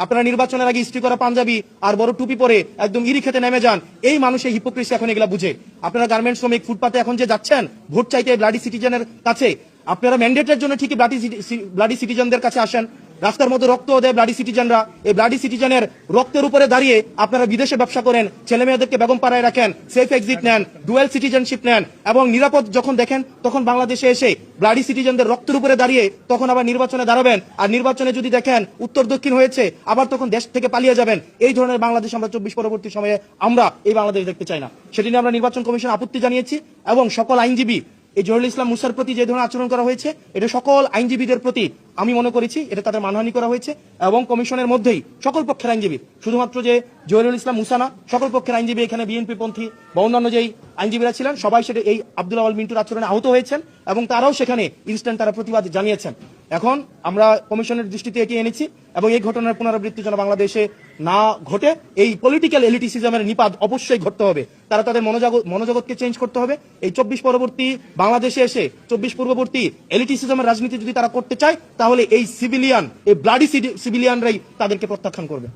আপনারা নির্বাচনের আগে ইস্ত্রি করা পাঞ্জাবি আর বড় টুপি পরে একদম ইরি খেতে নেমে যান। এই মানুষের হিপোক্রেসি এখন এগুলা বুঝে। আপনারা গার্মেন্টস শ্রমিক ফুটপাতে এখন যে যাচ্ছেন ভোট চাইতে ব্লাডি সিটিজেনের কাছে, আপনারা ম্যান্ডেটের জন্য ঠিকই ব্লাডি সিটিজেনদের কাছে আসেন, রাস্তার মধ্যে রক্ত দেয় ব্লাডি সিটিজেনরা। এই ব্লাডি সিটিজেনের রক্তের উপরে দাঁড়িয়ে আপনারা বিদেশে ব্যবসা করেন, ছেলে মেয়েদেরকে বেগম পাড়ায় রাখেন, সেফ এক্সিট নেন, ডুয়েল সিটিজেনশিপ নেন এবং নিরাপদ যখন দেখেন তখন বাংলাদেশে এসে ব্লাডি সিটিজেনদের রক্তের উপরে দাঁড়িয়ে তখন আবার নির্বাচনে দাঁড়াবেন। আর নির্বাচনে যদি দেখেন উত্তর দক্ষিণ হয়েছে আবার তখন দেশ থেকে পালিয়ে যাবেন। এই ধরনের বাংলাদেশ আমরা 24 পরবর্তী সময়ে আমরা এই বাংলাদেশ দেখতে চাই না। সেটি নিয়ে আমরা নির্বাচন কমিশন আপত্তি জানিয়েছি এবং সকল আইনজীবী এই জহুরুল ইসলাম মুসার প্রতি যে ধরনের আচরণ করা হয়েছে এটা সকল আইনজীবীদের প্রতি আমি মনে করেছি এটা তাদের মানহানি করা হয়েছে এবং কমিশনের মধ্যেই সকল পক্ষের আইনজীবী, শুধুমাত্র যে জহুরুল ইসলাম মুসা না, সকল পক্ষের আইনজীবী এখানে বিএনপি পন্থী বা অন্যান্য যেই আইনজীবীরা ছিলেন সবাই সেটা এই আব্দুল আওয়াল মিন্টুর আচরণে আহত হয়েছেন এবং তারাও সেখানে ইনস্ট্যান্ট তারা প্রতিবাদ জানিয়েছেন। এখন আমরা কমিশনের দৃষ্টিতে এটি এনেছি এবং এই ঘটনার পুনরাবৃত্তি যেন বাংলাদেশে না ঘটে, এই পলিটিক্যাল এলিটিসিজমের নিপাত অবশ্যই ঘটতে হবে। তারা তাদের মনোজগৎকে চেঞ্জ করতে হবে। এই 24 পরবর্তী বাংলাদেশে এসে 24 পূর্ববর্তী এলিটিসিজমের রাজনীতি যদি তারা করতে চায় তাহলে এই সিভিলিয়ান, এই ব্লাডি সিভিলিয়ানরাই তাদেরকে প্রত্যাখ্যান করবে।